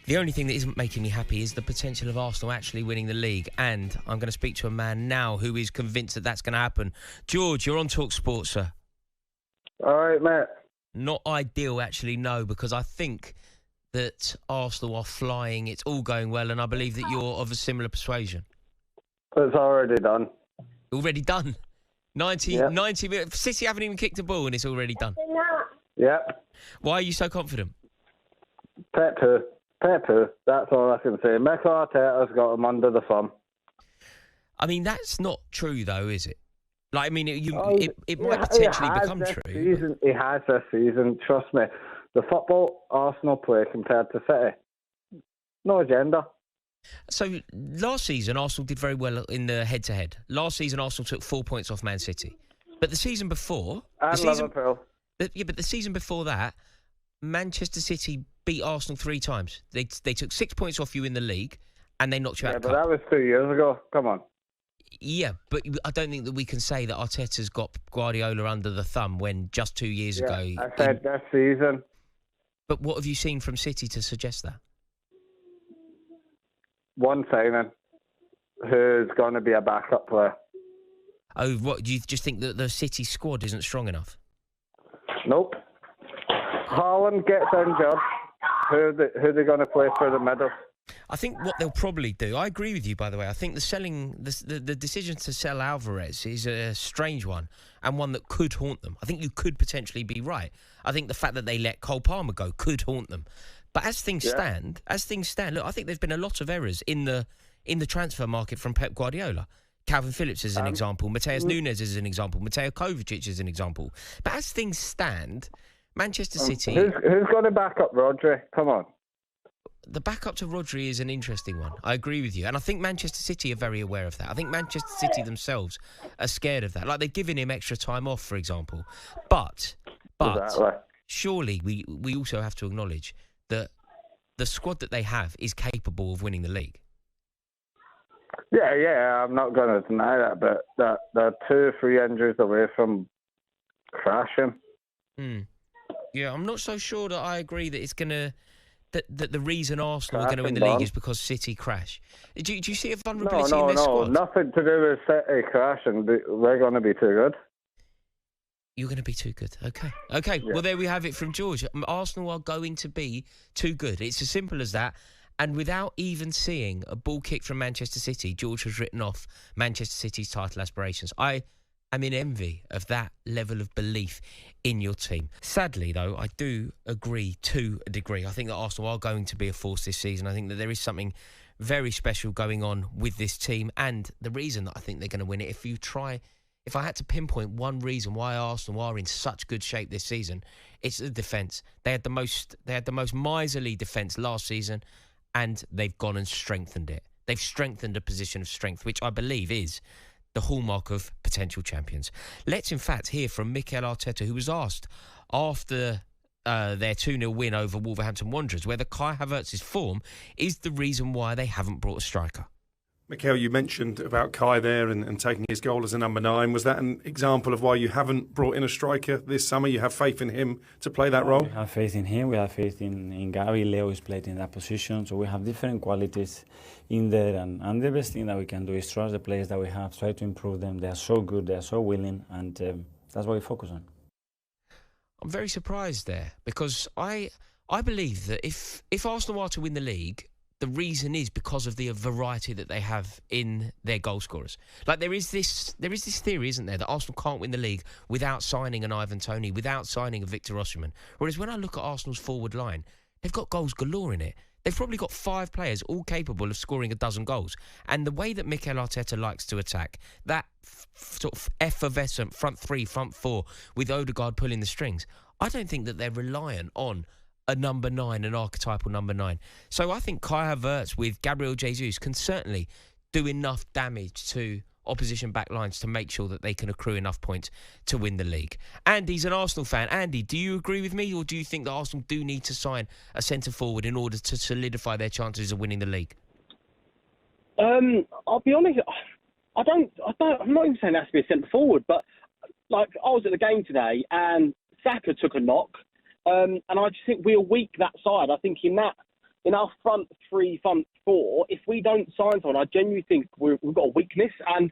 The only thing that isn't making me happy is the potential of Arsenal actually winning the league. And I'm going to speak to a man now who is convinced that that's going to happen. George, you're on talkSPORT, sir. All right, mate. Not ideal, actually, no, because I think that Arsenal are flying. It's all going well, and I believe that you're of a similar persuasion. It's already done. Already done? 90 minutes. City haven't even kicked a ball, and it's already done. Yep. Why are you so confident? Pep. That's all I can say. Mikel Arteta's got him under the thumb. I mean, that's not true, though, is it? Like, I mean, it might potentially become true. He has this season. Trust me. The football Arsenal play compared to City, no agenda. So last season, Arsenal did very well in the head-to-head. Last season, Arsenal took 4 points off Man City. But the season before... Liverpool. But the season before that, Manchester City beat Arsenal 3 times. They took 6 points off you in the league, and they knocked you out of the cup. But that was 2 years ago. Come on. Yeah, but I don't think that we can say that Arteta's got Guardiola under the thumb when just 2 years ago... I said this season. But what have you seen from City to suggest that? One signing, who's going to be a backup player. Oh, what? Do you just think that the City squad isn't strong enough? Nope. Haaland gets injured. Who are they going to play for the middle? I think what they'll probably do, I agree with you, by the way. I think the decision to sell Alvarez is a strange one and one that could haunt them. I think you could potentially be right. I think the fact that they let Cole Palmer go could haunt them. But as things stand, look, I think there's been a lot of errors in the transfer market from Pep Guardiola. Calvin Phillips is an example. Mateus Nunes is an example. Mateo Kovacic is an example. But as things stand, Manchester City... Who's going to back up Rodri? Come on. The backup to Rodri is an interesting one. I agree with you. And I think Manchester City are very aware of that. I think Manchester City themselves are scared of that. Like, they've given him extra time off, for example. But exactly. Surely we also have to acknowledge that the squad that they have is capable of winning the league. Yeah, I'm not going to deny that, but they're 2 or 3 injuries away from crashing. Yeah, I'm not so sure that I agree that it's going to... That the reason Arsenal are going to win the league is because City crash. Do you see a vulnerability in their squad? No, nothing to do with City crashing. We're going to be too good. You're going to be too good. Okay. Yeah. Well, there we have it from George. Arsenal are going to be too good. It's as simple as that. And without even seeing a ball kick from Manchester City, George has written off Manchester City's title aspirations. I am in envy of that level of belief in your team. Sadly, though, I do agree to a degree. I think that Arsenal are going to be a force this season. I think that there is something very special going on with this team. And the reason that I think they're going to win it, if I had to pinpoint one reason why Arsenal are in such good shape this season, it's the defence. They had the most miserly defence last season, and they've gone and strengthened it. They've strengthened a position of strength, which I believe is the hallmark of potential champions. Let's, in fact, hear from Mikel Arteta, who was asked after their 2-0 win over Wolverhampton Wanderers, whether Kai Havertz's form is the reason why they haven't brought a striker. Mikel, you mentioned about Kai there and taking his goal as a number 9. Was that an example of why you haven't brought in a striker this summer? You have faith in him to play that role? We have faith in him. We have faith in Gary. Leo is played in that position. So we have different qualities in there. And the best thing that we can do is trust the players that we have, try to improve them. They are so good. They are so willing. And that's what we focus on. I'm very surprised there because I believe that if Arsenal are to win the league, the reason is because of the variety that they have in their goal scorers. Like there is this theory, isn't there, that Arsenal can't win the league without signing an Ivan Toney, without signing a Victor Osimhen. Whereas when I look at Arsenal's forward line, they've got goals galore in it. They've probably got 5 players all capable of scoring a dozen goals. And the way that Mikel Arteta likes to attack, that sort of effervescent front 3, front 4, with Odegaard pulling the strings, I don't think that they're reliant on a number 9, an archetypal number 9. So I think Kai Havertz with Gabriel Jesus can certainly do enough damage to opposition back lines to make sure that they can accrue enough points to win the league. Andy's an Arsenal fan. Andy, do you agree with me, or do you think that Arsenal do need to sign a centre-forward in order to solidify their chances of winning the league? I'll be honest, I'm not even saying it has to be a centre-forward, but like I was at the game today and Saka took a knock. And I just think we'll weak that side. I think in in our front three, front four, if we don't sign someone, I genuinely think we've got a weakness. And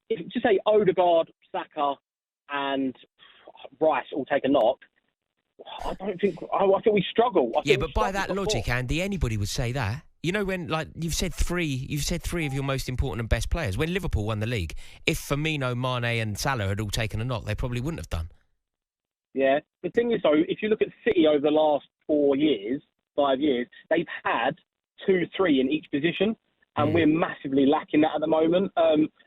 if just say Odegaard, Saka, and Rice all take a knock, I think we struggle. But by that logic, Andy, anybody would say that. You know, when you've said three of your most important and best players. When Liverpool won the league, if Firmino, Mane, and Salah had all taken a knock, they probably wouldn't have done. Yeah, the thing is though, if you look at City over the last 5 years, they've had 2-3 in each position, and we're massively lacking that at the moment.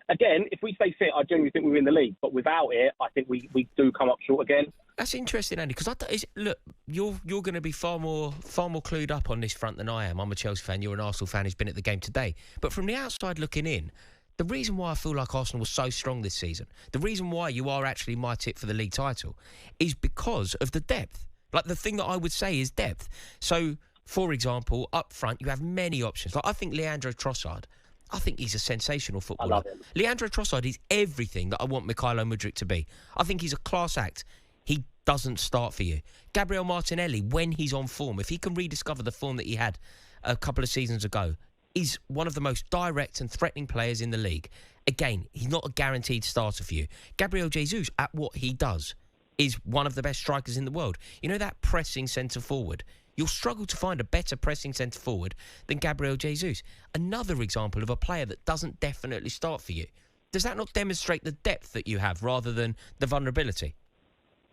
Again, if we stay fit, I genuinely think we win the league, but without it, I think we do come up short again. That's interesting, Andy, because look, you're going to be far more clued up on this front than I am. I'm a Chelsea fan. You're an Arsenal fan who's been at the game today. But from the outside looking in, the reason why I feel like Arsenal was so strong this season, the reason why you are actually my tip for the league title, is because of the depth. Like, the thing that I would say is depth. So, for example, up front, you have many options. Like, I think Leandro Trossard, I think he's a sensational footballer. I love him. Leandro Trossard is everything that I want Mykhailo Mudryk to be. I think he's a class act. He doesn't start for you. Gabriel Martinelli, when he's on form, if he can rediscover the form that he had a couple of seasons ago, is one of the most direct and threatening players in the league. Again, he's not a guaranteed starter for you. Gabriel Jesus, at what he does, is one of the best strikers in the world. You know, that pressing centre-forward, you'll struggle to find a better pressing centre-forward than Gabriel Jesus. Another example of a player that doesn't definitely start for you. Does that not demonstrate the depth that you have rather than the vulnerability?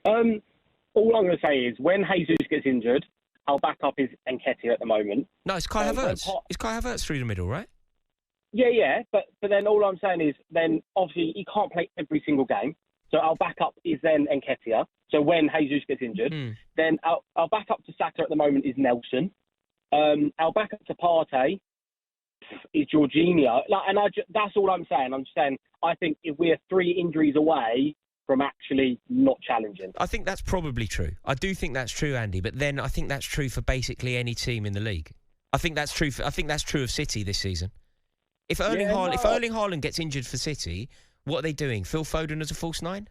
All I'm going to say is when Jesus gets injured, our backup is Nketiah at the moment. No, it's Kai Havertz. It's Kai Havertz through the middle, right? Yeah, but then all I'm saying is then obviously he can't play every single game. So our backup is then Nketiah. So when Jesus gets injured, then our backup to Saka at the moment is Nelson. Our backup to Partey is Jorginho. That's all I'm saying. I'm just saying I think if we're 3 injuries away from actually not challenging. I think that's probably true. I do think that's true, Andy. But then I think that's true for basically any team in the league. I think that's true. I think that's true of City this season. If Erling Haaland gets injured for City, what are they doing? Phil Foden as a false 9?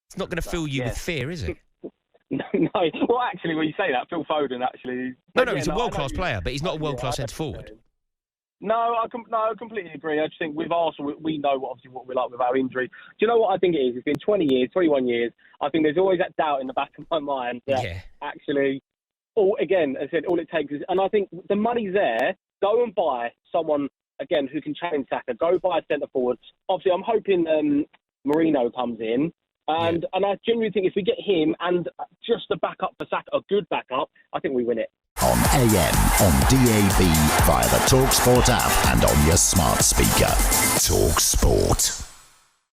It's not going to fill you with fear, is it? No. Well, actually, when you say that, Phil Foden actually. No, he's a world-class player, but he's not a world-class centre forward. No, I completely agree. I just think with Arsenal, we know obviously what we're like with our injury. Do you know what I think it is? It's been 20 years, 21 years. I think there's always that doubt in the back of my mind that actually, all it takes is, and I think the money's there. Go and buy someone, again, who can challenge Saka. Go buy a centre forward. Obviously, I'm hoping Marino comes in. And I genuinely think if we get him and just a backup for Saka, a good backup, I think we win it. On AM, on DAB, via the talkSPORT app and on your smart speaker. talkSPORT.